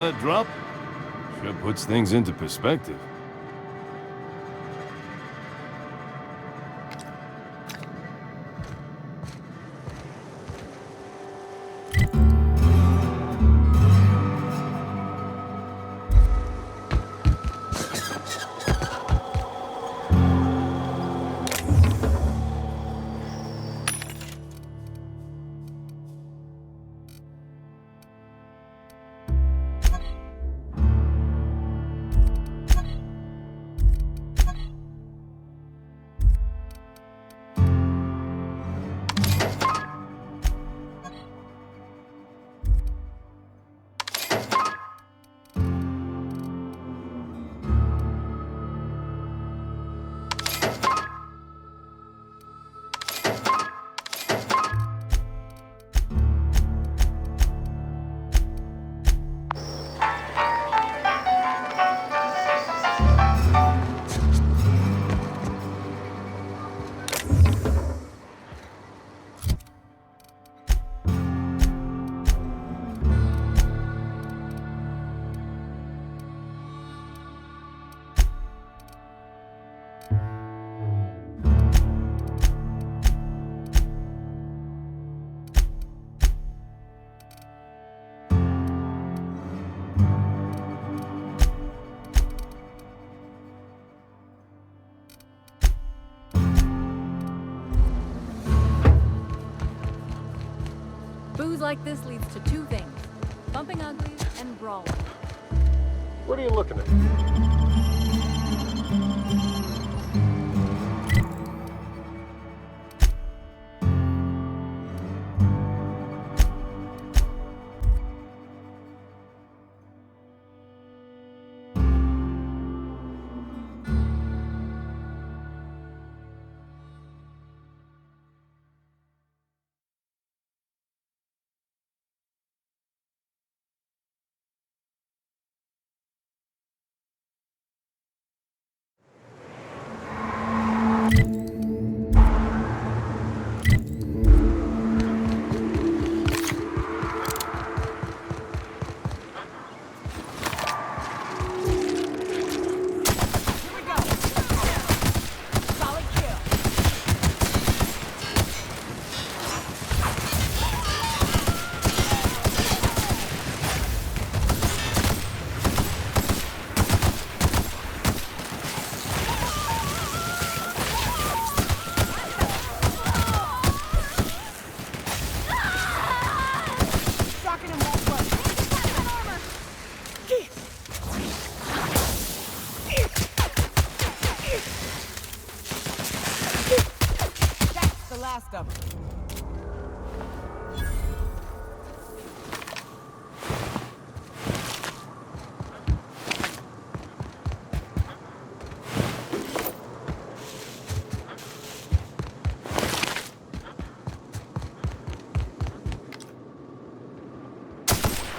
That drop sure puts things into perspective. Booze like this leads to two things: bumping uglies and brawling. What are you looking at? Last of them.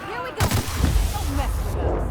Here we go. Don't mess with us.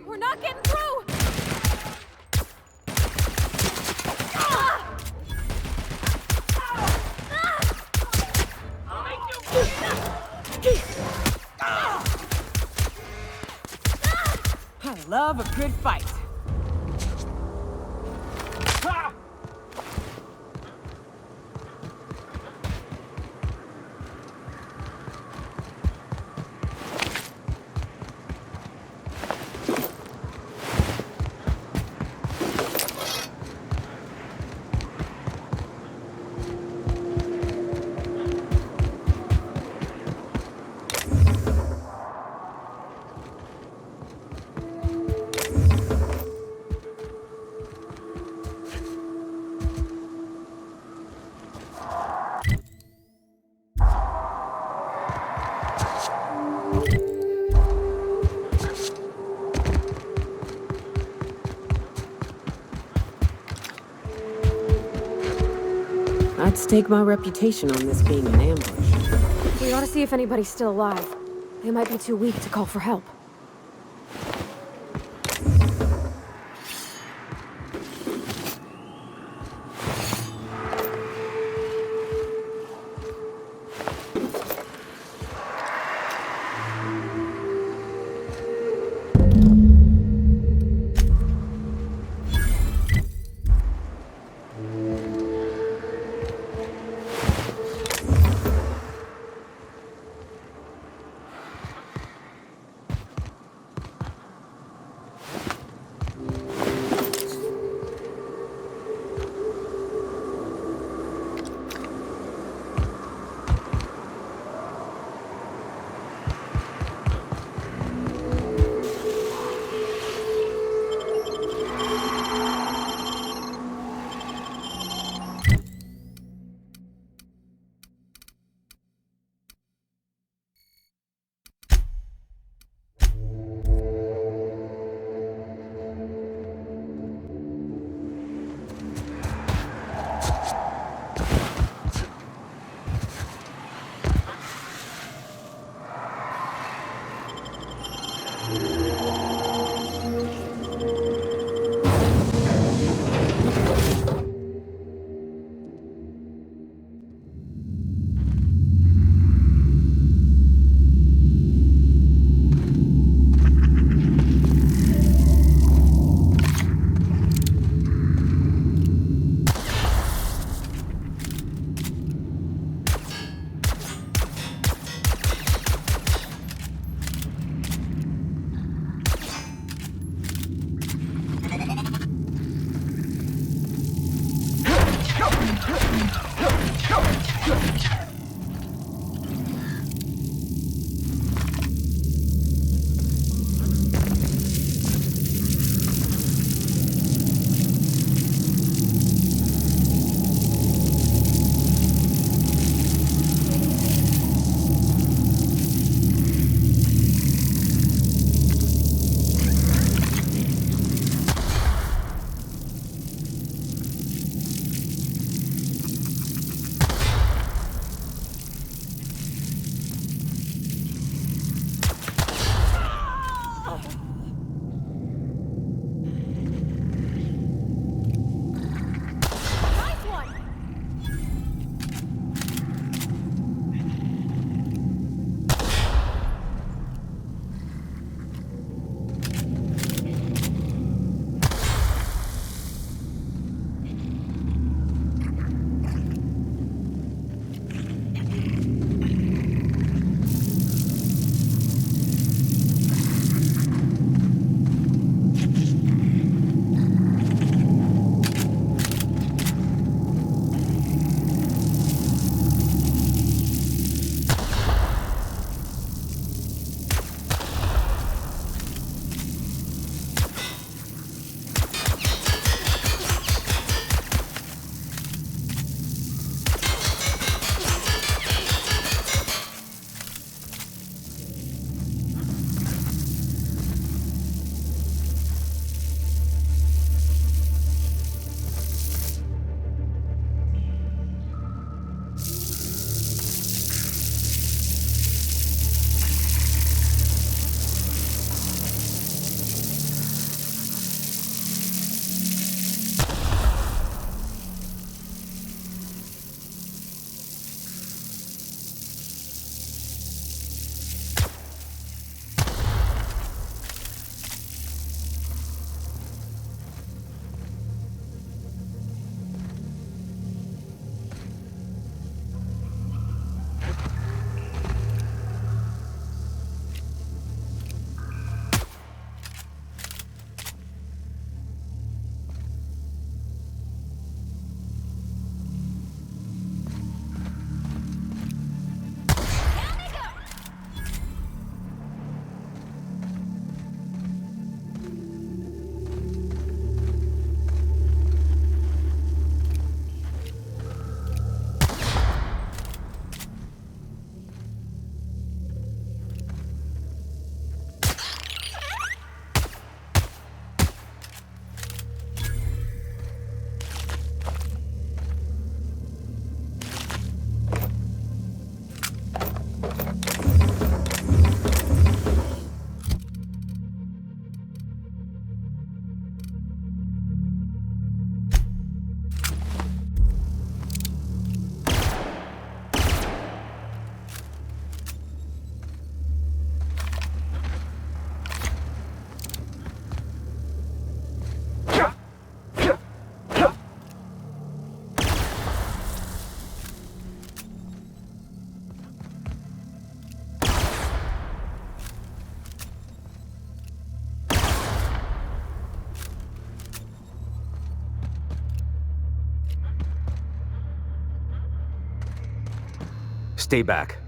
We're not getting through! I love a good fight. I'd stake my reputation on this being an ambush. We ought to see if anybody's still alive. They might be too weak to call for help. Stay back.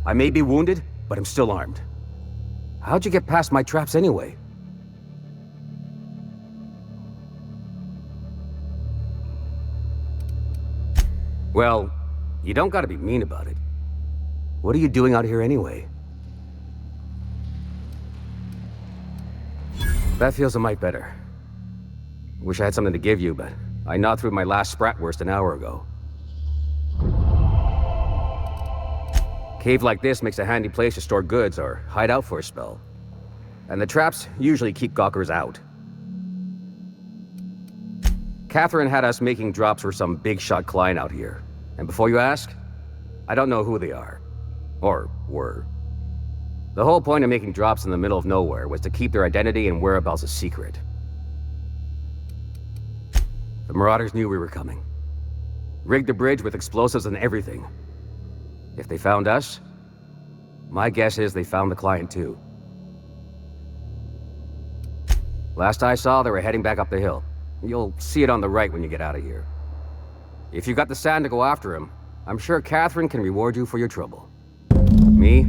I may be wounded, but I'm still armed. How'd you get past my traps anyway? Well, you don't gotta be mean about it. What are you doing out here anyway? That feels a mite better. Wish I had something to give you, but I gnawed through my last Spratwurst an hour ago. Cave like this makes a handy place to store goods or hide out for a spell. And the traps usually keep gawkers out. Catherine had us making drops for some big-shot client out here. And before you ask, I don't know who they are. Or were. The whole point of making drops in the middle of nowhere was to keep their identity and whereabouts a secret. The Marauders knew we were coming. Rigged the bridge with explosives and everything. If they found us, my guess is they found the client too. Last I saw, they were heading back up the hill. You'll see it on the right when you get out of here. If you've got the sand to go after him, I'm sure Catherine can reward you for your trouble. Me?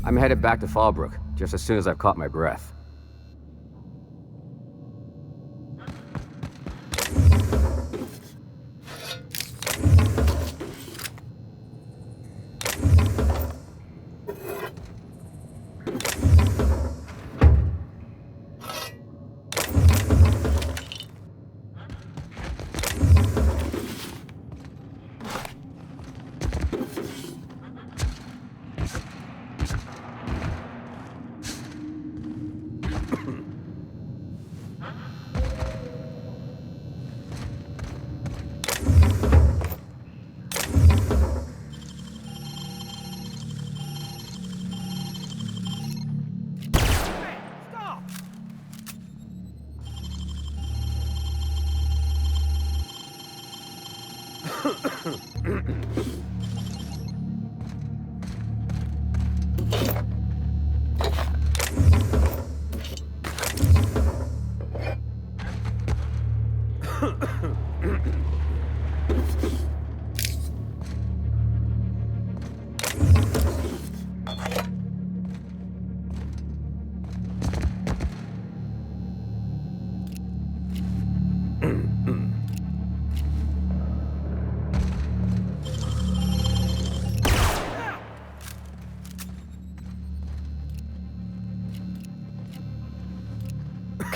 I'm headed back to Fallbrook, just as soon as I've caught my breath.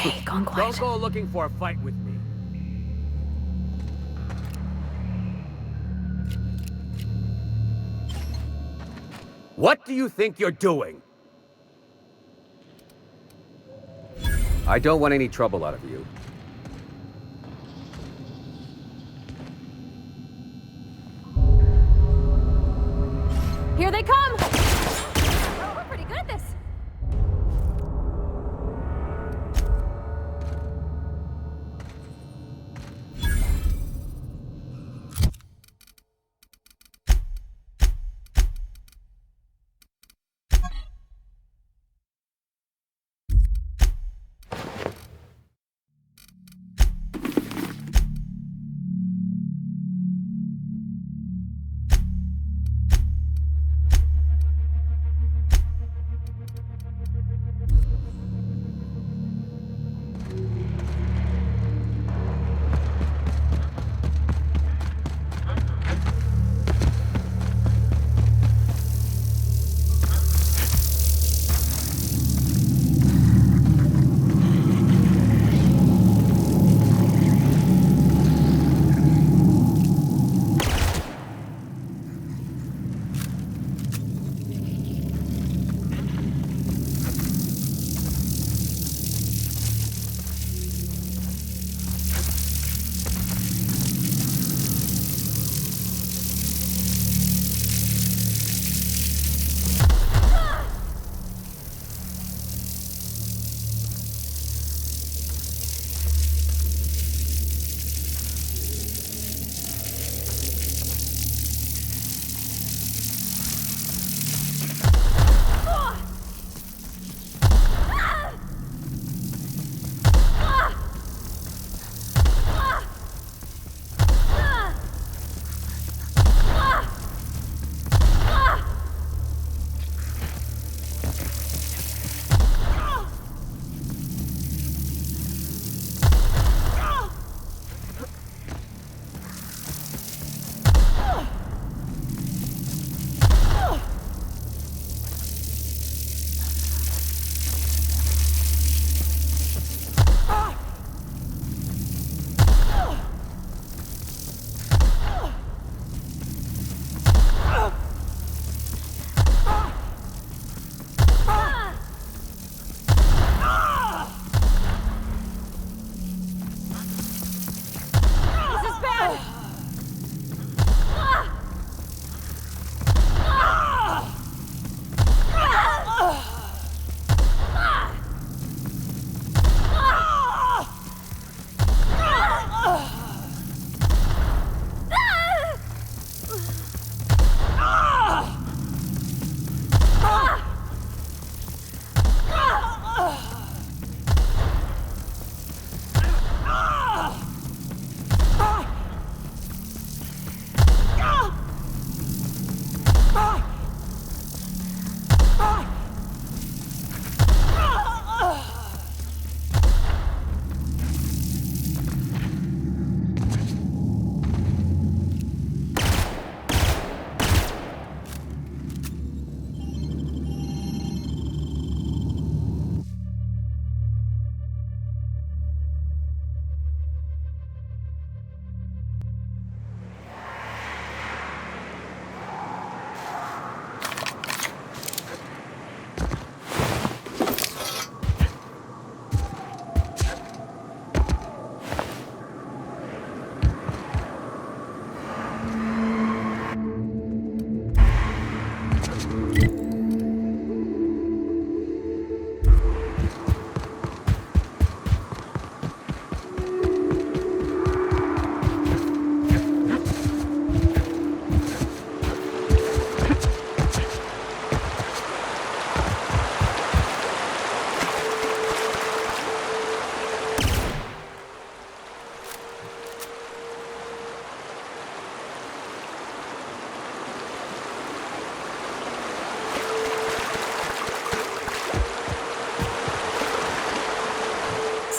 Okay, gone quiet. Don't go looking for a fight with me. What do you think you're doing? I don't want any trouble out of you. Here they come! Oh, we're pretty good at this.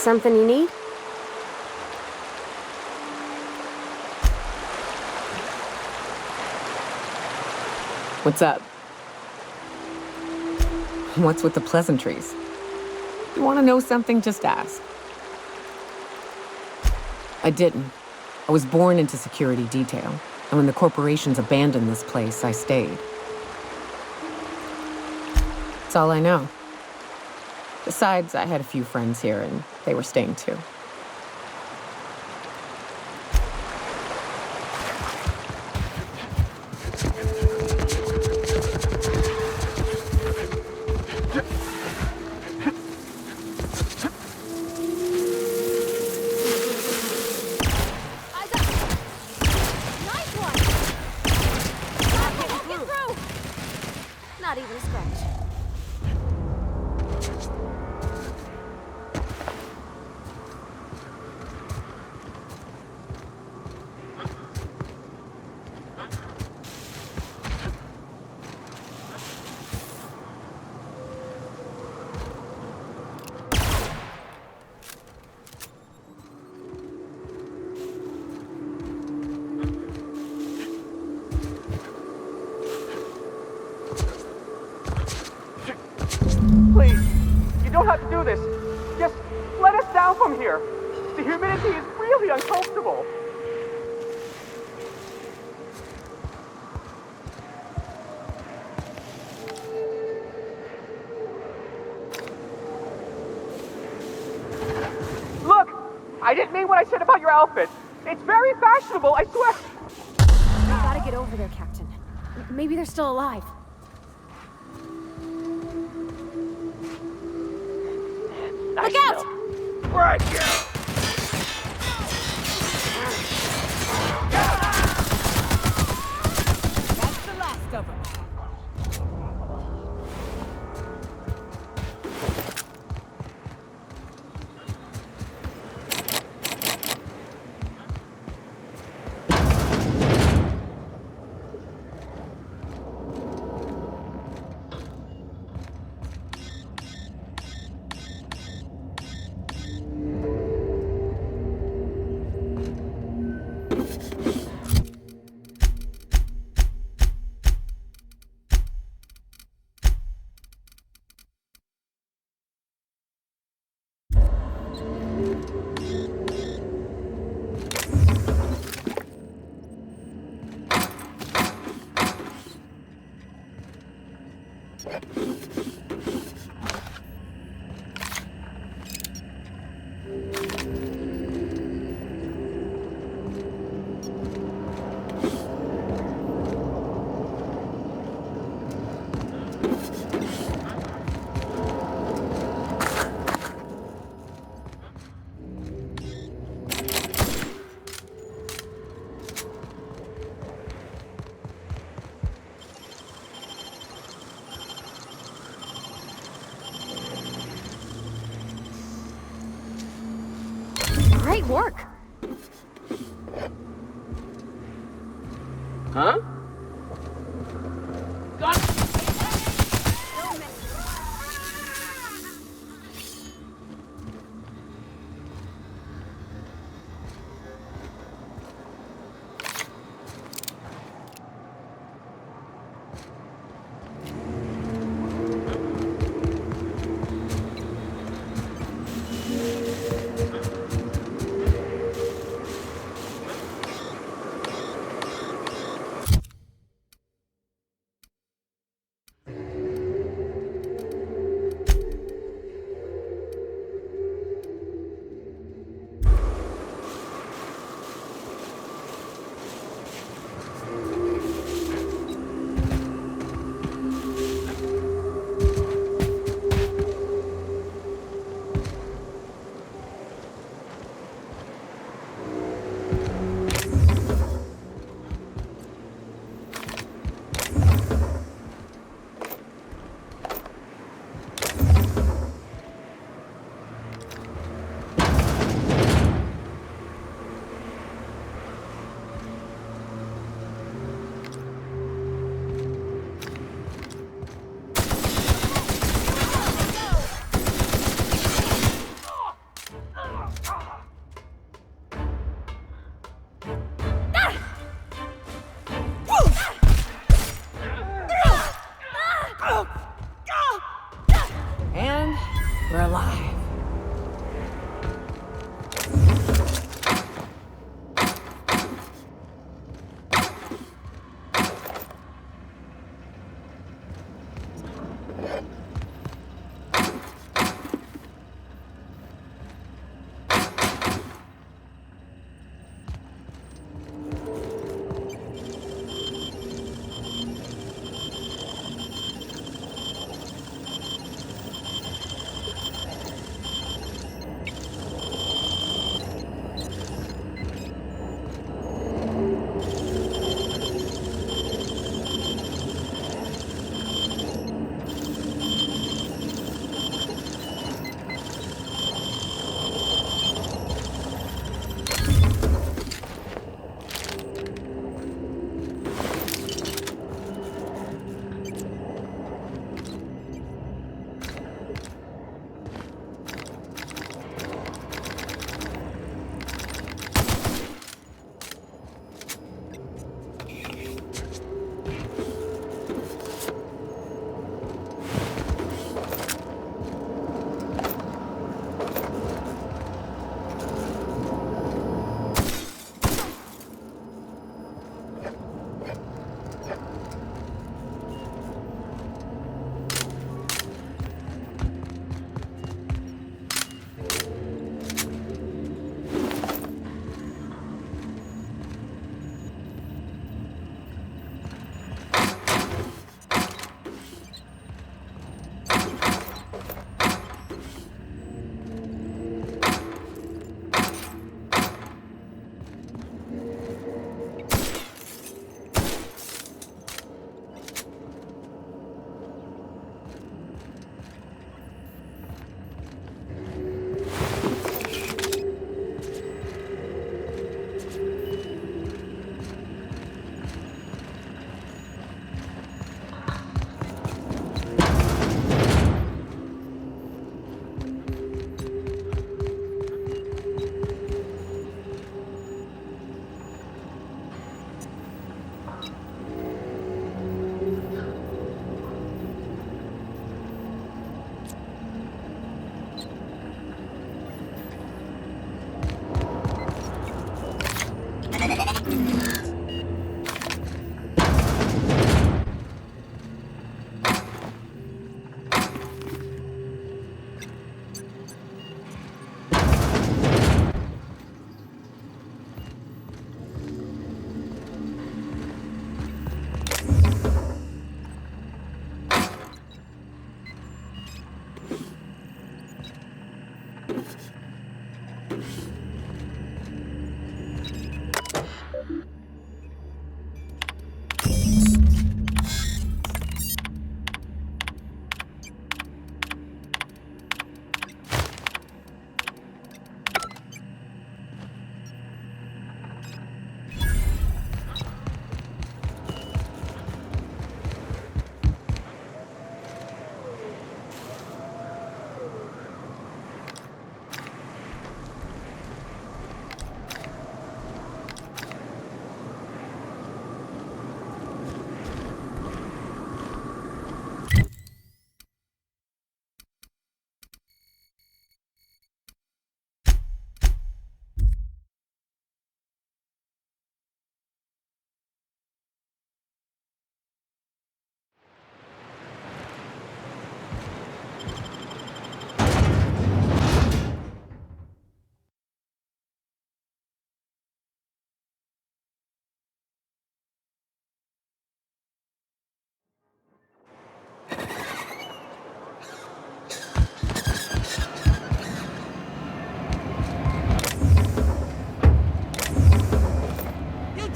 Something you need? What's up? What's with the pleasantries? You want to know something? Just ask. I didn't. I was born into security detail, and when the corporations abandoned this place, I stayed. That's all I know. Besides, I had a few friends here, and they were staying too. Nice one! Get through! Not even a scratch. Please, you don't have to do this. Just let us down from here. The humidity is really uncomfortable. Look, I didn't mean what I said about your outfit. It's very fashionable, I swear. We gotta get over there, Captain. Maybe they're still alive. Look out! Right here. That's the last of them. Great work! Huh? And we're alive.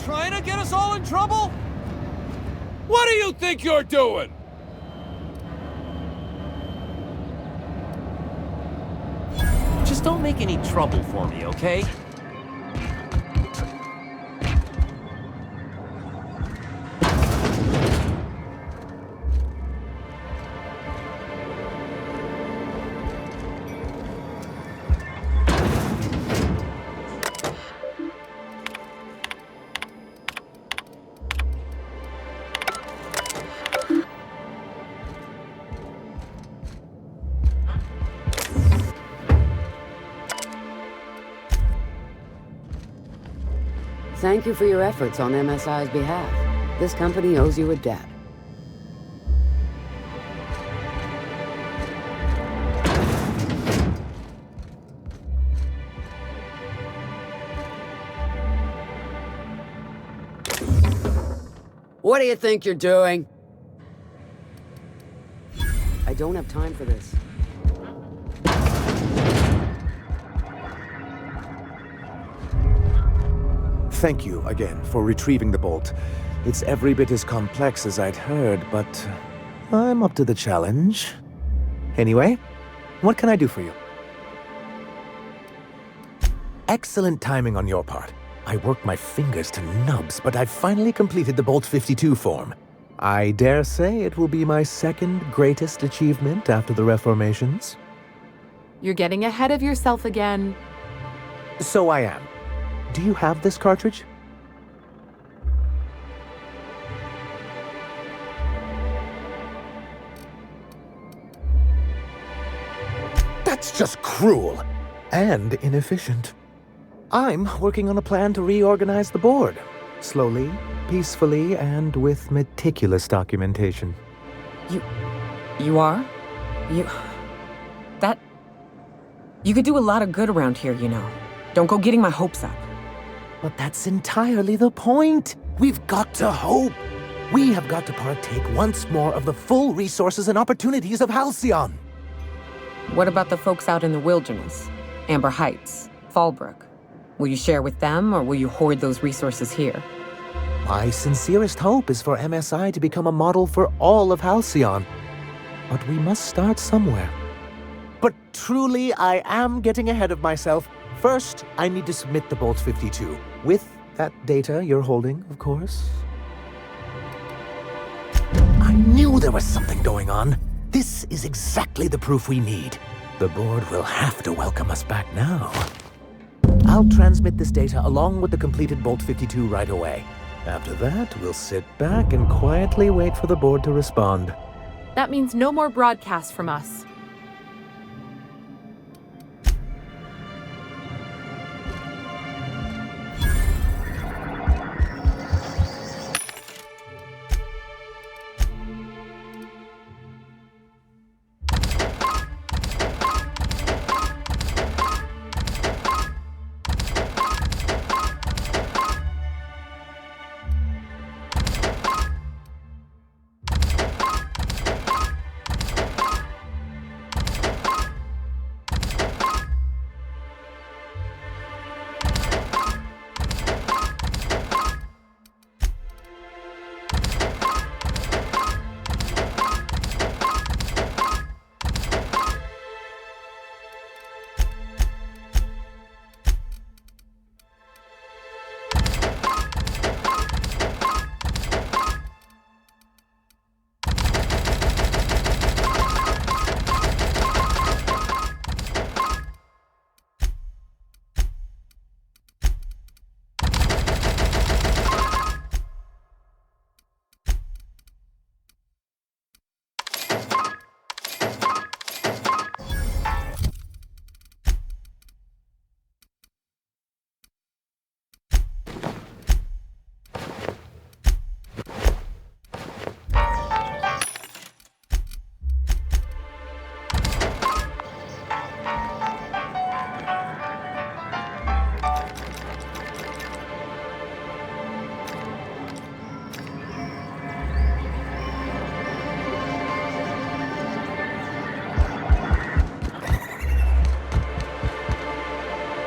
Trying to get us all in trouble? What do you think you're doing? Just don't make any trouble for me, okay? thank you for your efforts on MSI's behalf. This company owes you a debt. What do you think you're doing? I don't have time for this. Thank you again for retrieving the bolt. It's every bit as complex as I'd heard, but I'm up to the challenge. Anyway, what can I do for you? Excellent timing on your part. I worked my fingers to nubs, but I've finally completed the Bolt 52 form. I dare say it will be my second greatest achievement after the Reformations. You're getting ahead of yourself again. So I am. Do you have this cartridge? That's just cruel and inefficient. I'm working on a plan to reorganize the board. Slowly, peacefully, and with meticulous documentation. You are? You could do a lot of good around here, you know. Don't go getting my hopes up. But that's entirely the point. We've got to hope. We have got to partake once more of the full resources and opportunities of Halcyon. What about the folks out in the wilderness? Amber Heights, Fallbrook. Will you share with them, or will you hoard those resources here? My sincerest hope is for MSI to become a model for all of Halcyon. But we must start somewhere. But truly, I am getting ahead of myself. First, I need to submit the Bolt 52. With that data you're holding, of course. I knew there was something going on. This is exactly the proof we need. The board will have to welcome us back now. I'll transmit this data along with the completed Bolt 52 right away. After that, we'll sit back and quietly wait for the board to respond. That means no more broadcasts from us.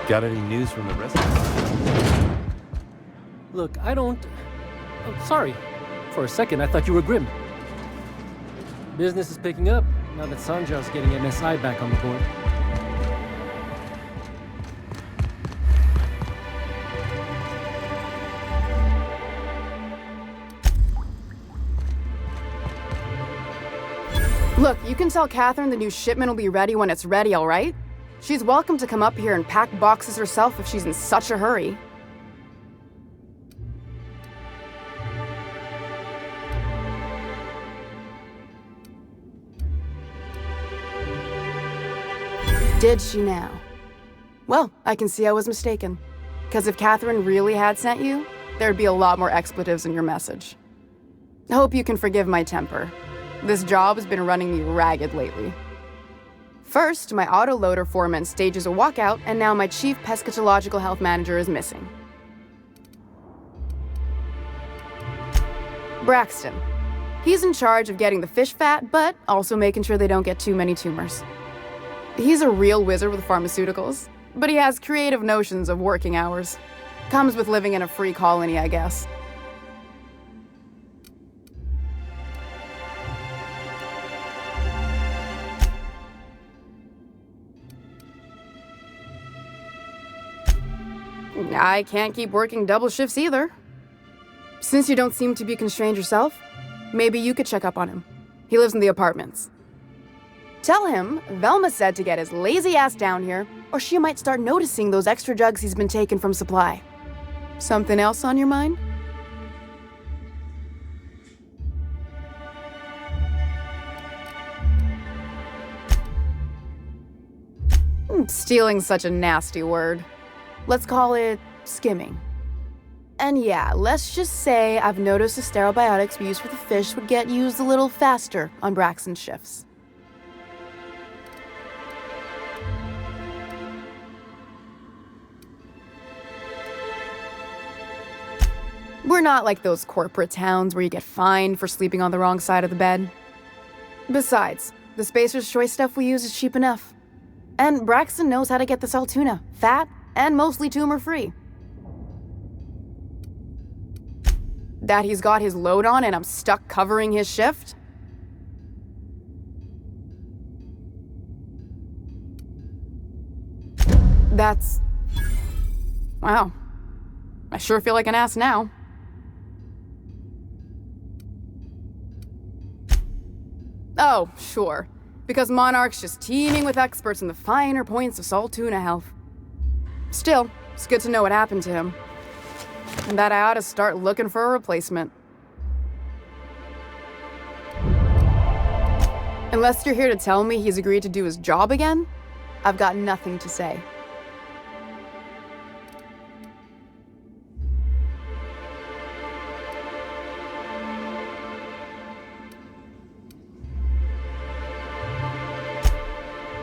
Got any news from the rest of them? Look, I don't... Oh, sorry. For a second, I thought you were Grim. Business is picking up, now that Sanjal's getting MSI back on the board. Look, you can tell Catherine the new shipment will be ready when it's ready, all right? She's welcome to come up here and pack boxes herself if she's in such a hurry. Did she now? Well, I can see I was mistaken. Because if Catherine really had sent you, there'd be a lot more expletives in your message. Hope you can forgive my temper. This job has been running me ragged lately. First, my autoloader foreman stages a walkout, and now my chief pescatological health manager is missing. Braxton. He's in charge of getting the fish fat, but also making sure they don't get too many tumors. He's a real wizard with pharmaceuticals, but he has creative notions of working hours. Comes with living in a free colony, I guess. I can't keep working double shifts either. Since you don't seem to be constrained yourself, maybe you could check up on him. He lives in the apartments. Tell him Velma said to get his lazy ass down here, or she might start noticing those extra drugs he's been taking from supply. Something else on your mind? Stealing's such a nasty word. Let's call it skimming. And yeah, let's just say I've noticed the sterile biotics we use for the fish would get used a little faster on Braxton's shifts. We're not like those corporate towns where you get fined for sleeping on the wrong side of the bed. Besides, the Spacer's Choice stuff we use is cheap enough. And Braxton knows how to get the salt tuna, fat, and mostly tumor-free. That he's got his load on and I'm stuck covering his shift? That's... wow. I sure feel like an ass now. Oh, sure. Because Monarch's just teeming with experts in the finer points of salt tuna health. Still, it's good to know what happened to him. And that I ought to start looking for a replacement. Unless you're here to tell me he's agreed to do his job again, I've got nothing to say.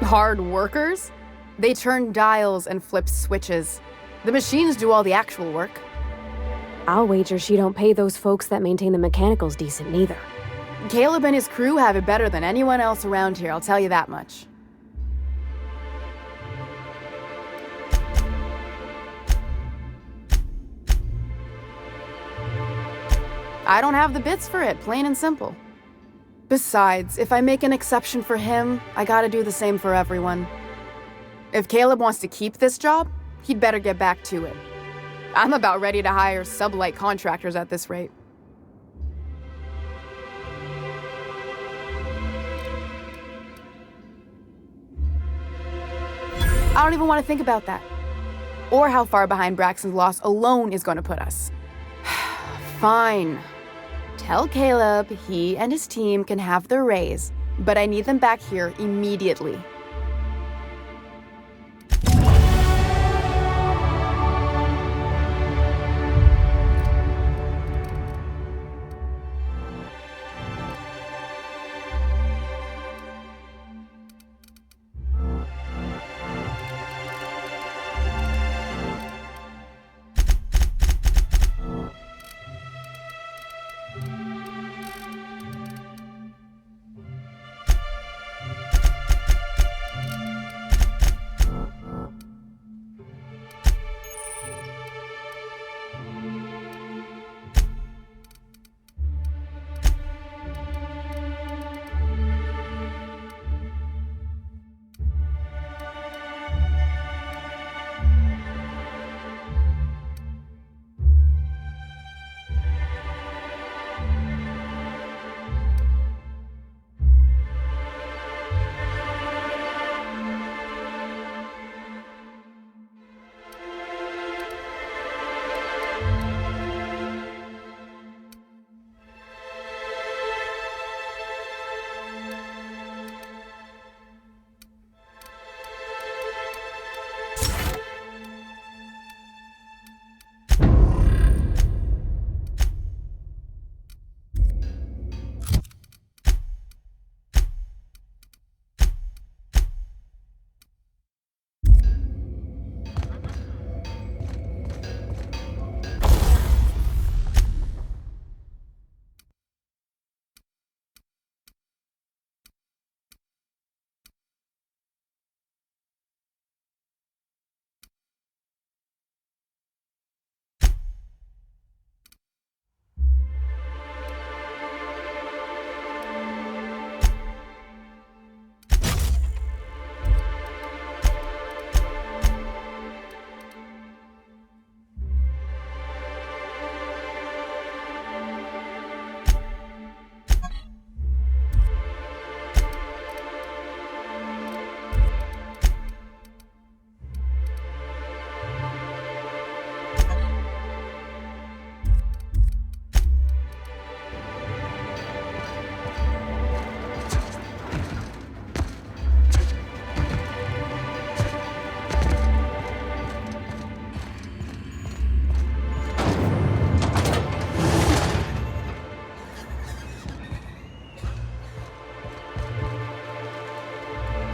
Hard workers? They turn dials and flip switches. The machines do all the actual work. I'll wager she don't pay those folks that maintain the mechanicals decent neither. Caleb and his crew have it better than anyone else around here, I'll tell you that much. I don't have the bits for it, plain and simple. Besides, if I make an exception for him, I gotta do the same for everyone. If Caleb wants to keep this job, he'd better get back to it. I'm about ready to hire sub-light contractors at this rate. I don't even want to think about that. Or how far behind Braxton's loss alone is going to put us. Fine. Tell Caleb he and his team can have their raise, but I need them back here immediately.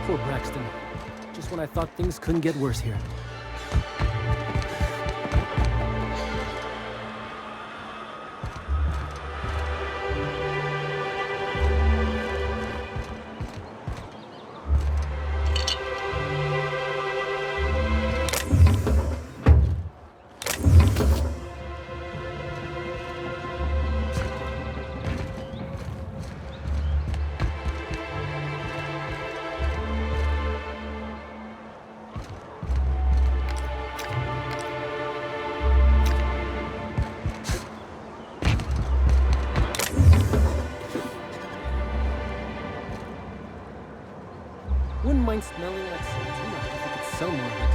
Poor Braxton. Just when I thought things couldn't get worse here. Wouldn't mind smelling like Santina if I could sell more of it.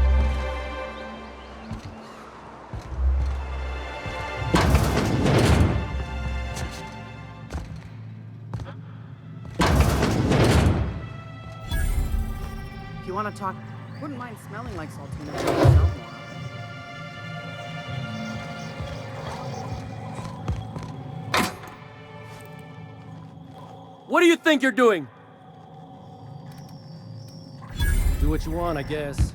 If you want to talk, wouldn't mind smelling like Saltina if I could sell more. What do you think you're doing? Do what you want, I guess.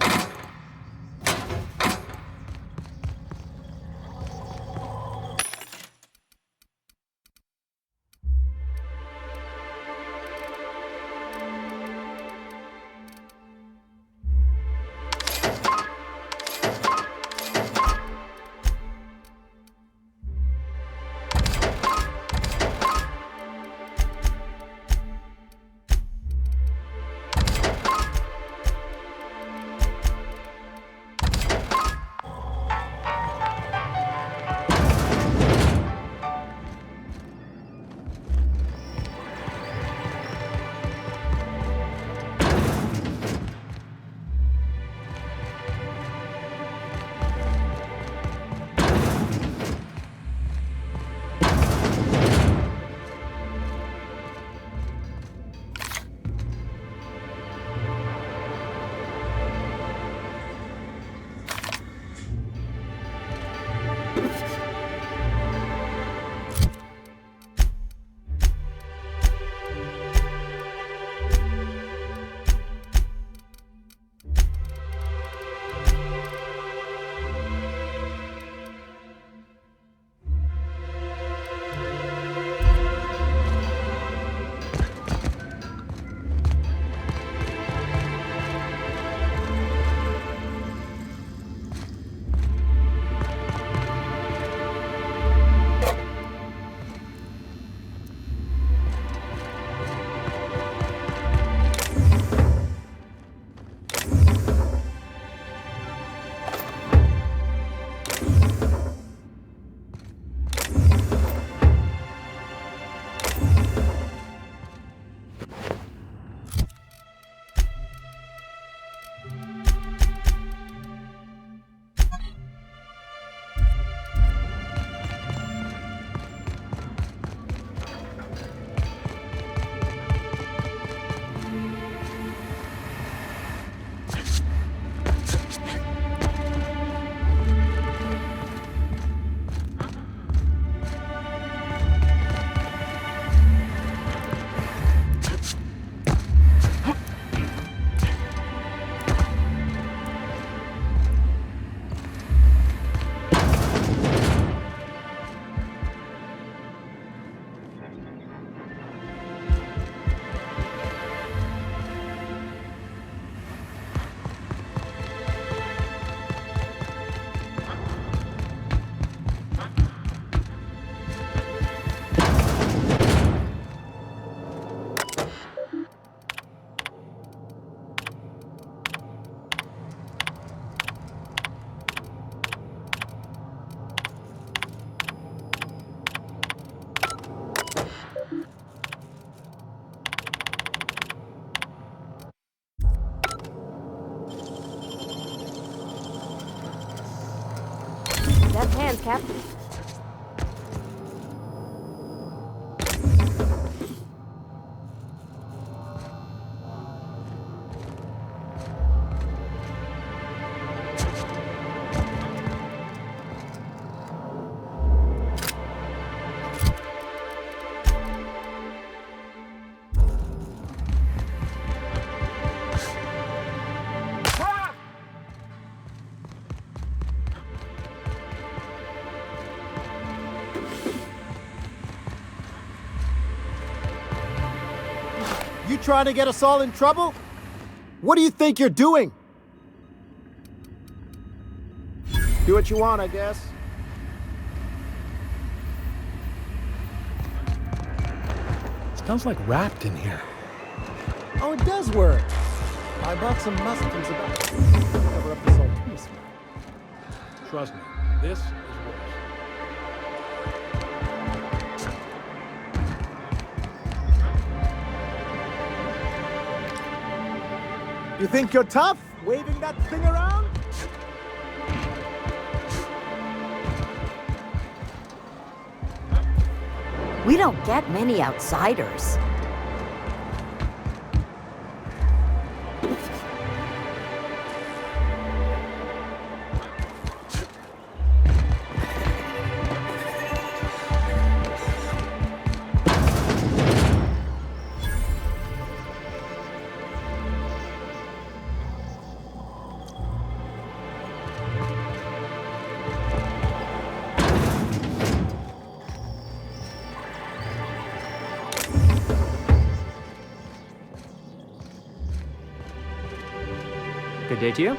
Deft hands, Captain. trying to get us all in trouble? What do you think you're doing? Do what you want, I guess. Smells like wrapped in here. Oh, it does work. I bought some mushrooms about cover up this old tea smell. Trust me, this is worse. You think you're tough, waving that thing around? We don't get many outsiders. Good day to you.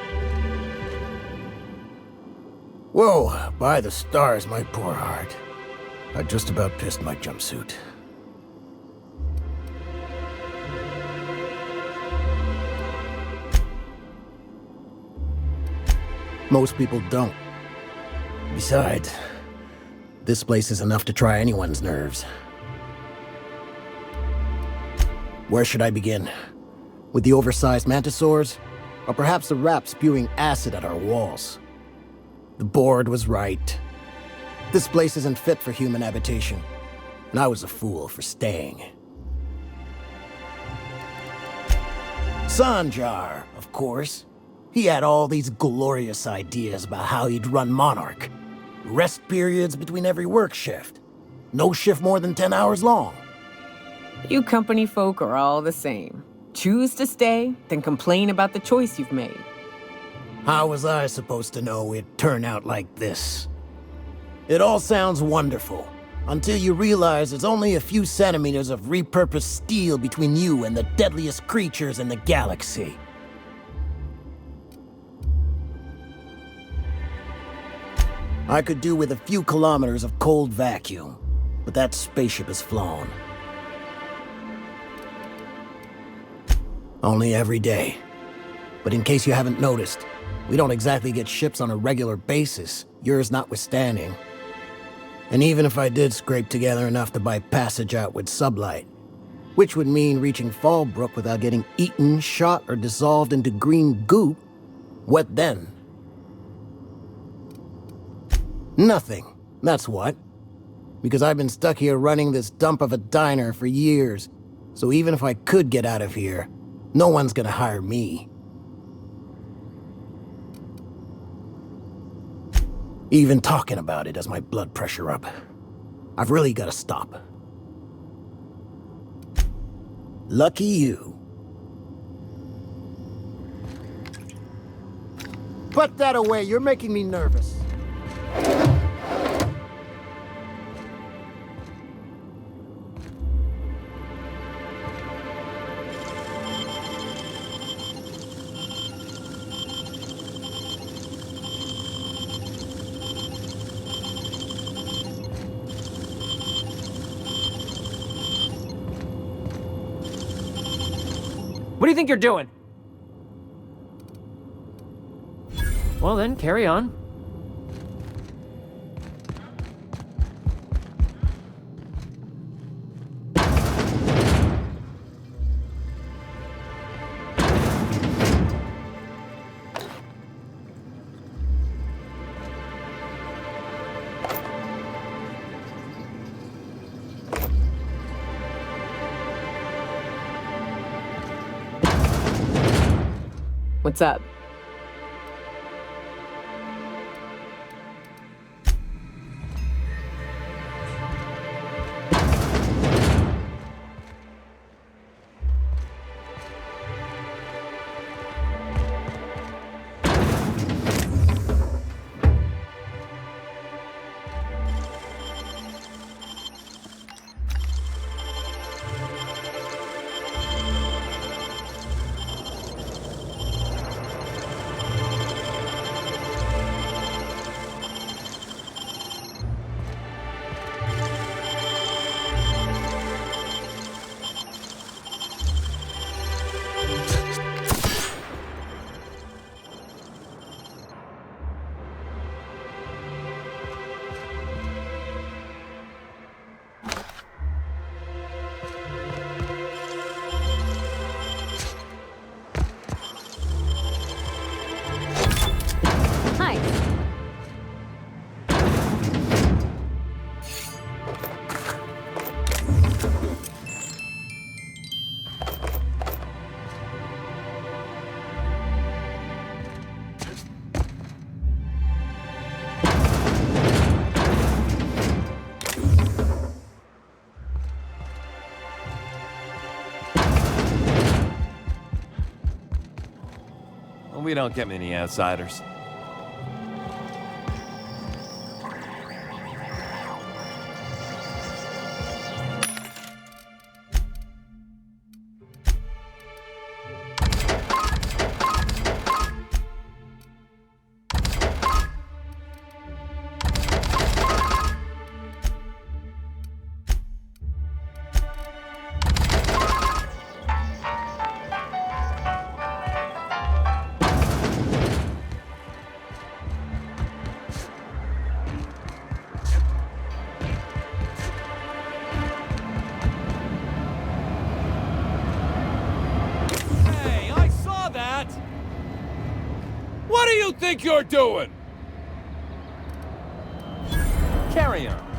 Whoa, by the stars, my poor heart. I just about pissed my jumpsuit. Most people don't. Besides, this place is enough to try anyone's nerves. Where should I begin? With the oversized mantisaurs? Or perhaps the rap spewing acid at our walls? The board was right. This place isn't fit for human habitation, and I was a fool for staying. Sanjar, of course. He had all these glorious ideas about how he'd run Monarch. Rest periods between every work shift. No shift more than 10 hours long. You company folk are all the same. Choose to stay, then complain about the choice you've made. How was I supposed to know it'd turn out like this? It all sounds wonderful, until you realize there's only a few centimeters of repurposed steel between you and the deadliest creatures in the galaxy. I could do with a few kilometers of cold vacuum, but that spaceship is flown. Only every day. But in case you haven't noticed, we don't exactly get ships on a regular basis, yours notwithstanding. And even if I did scrape together enough to buy passage out with sublight, which would mean reaching Fallbrook without getting eaten, shot, or dissolved into green goop, what then? Nothing, that's what. Because I've been stuck here running this dump of a diner for years, so even if I could get out of here, no one's gonna hire me. Even talking about it has my blood pressure up. I've really gotta stop. Lucky you. Put that away, you're making me nervous. What do you think you're doing? Well then, carry on. What's up? We don't get many outsiders. What do you think you're doing? Carry on.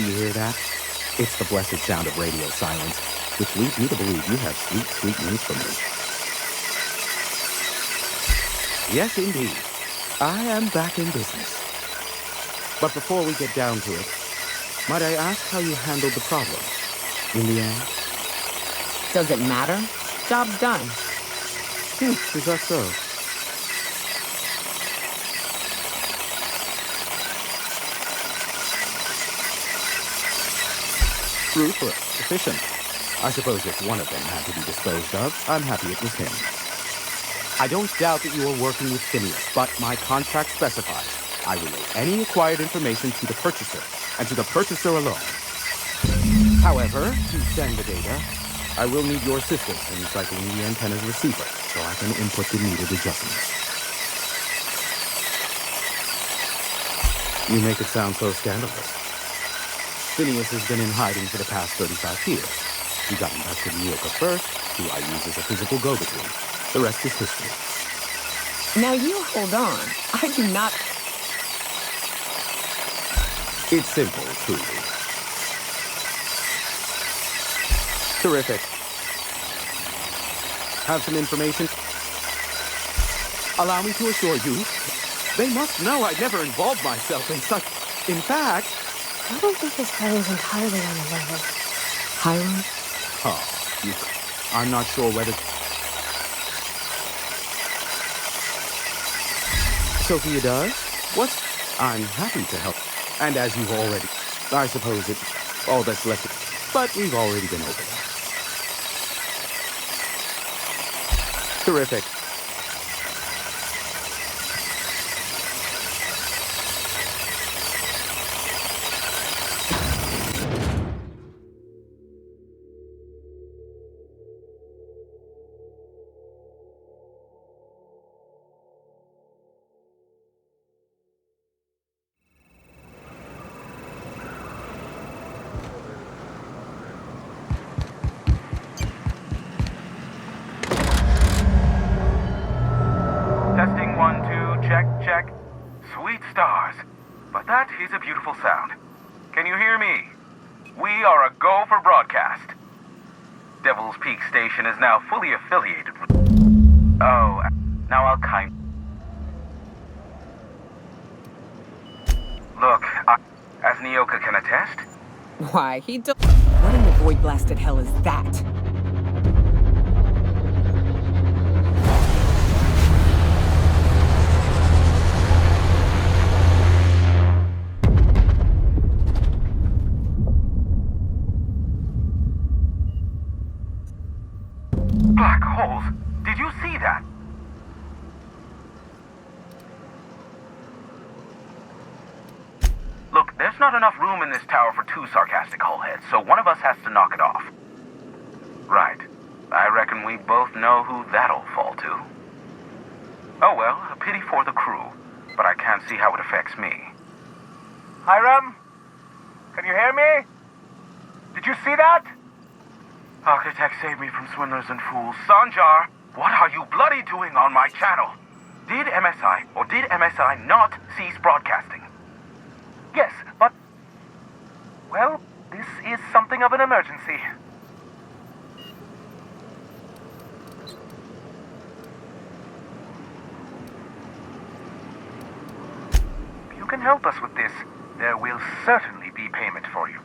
Do you hear that? It's the blessed sound of radio silence, which leads me to believe you have sweet, sweet news for me. Yes, indeed. I am back in business. But before we get down to it, might I ask how you handled the problem? In the end? Does it matter? Job's done. Is that so? Ruthless, efficient. I suppose if one of them had to be disposed of, I'm happy it was him. I don't doubt that you are working with Phineas, but my contract specifies I relay any acquired information to the purchaser, and to the purchaser alone. However, to send the data, I will need your assistance in cycling the antenna's receiver, so I can input the needed adjustments. You make it sound so scandalous. Phineas has been in hiding for the past 35 years. He got in touch with Nyoka first, who I use as a physical go-between. The rest is history. Now you hold on. I do not... It's simple, truly. Terrific. Have some information? Allow me to assure you, they must know I never involved myself in such... In fact... I don't think this guy is entirely on the level. Hiram? Oh, I'm not sure whether... Sophia does? What? I'm happy to help. And as you've already... I suppose it's all that's left... But we've already been over that. Terrific. Testing 1, 2, check, check. Sweet stars. But that is a beautiful sound. Can you hear me? We are a go for broadcast. Devil's Peak Station is now fully affiliated with... Oh, now I'll Look, as Nyoka can attest... Why, What in the void-blasted hell is that? Black holes. Did you see that? Look, there's not enough room in this tower for 2 sarcastic hullheads, so one of us has to knock it off. Right. I reckon we both know who that'll fall to. Oh well, a pity for the crew, but I can't see how it affects me. Hiram? Can you hear me? Did you see that? Architect, save me from swindlers and fools. Sanjar, what are you bloody doing on my channel? Did MSI or did MSI not cease broadcasting? Yes, but... Well, this is something of an emergency. If you can help us with this, there will certainly be payment for you.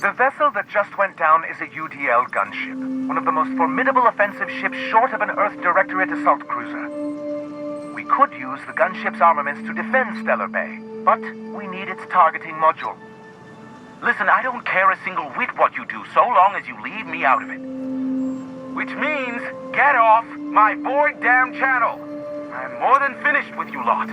The vessel that just went down is a UDL gunship, one of the most formidable offensive ships short of an Earth Directorate assault cruiser. We could use the gunship's armaments to defend Stellar Bay, but we need its targeting module. Listen, I don't care a single whit what you do, so long as you leave me out of it. Which means, get off my void damn channel. I'm more than finished with you lot.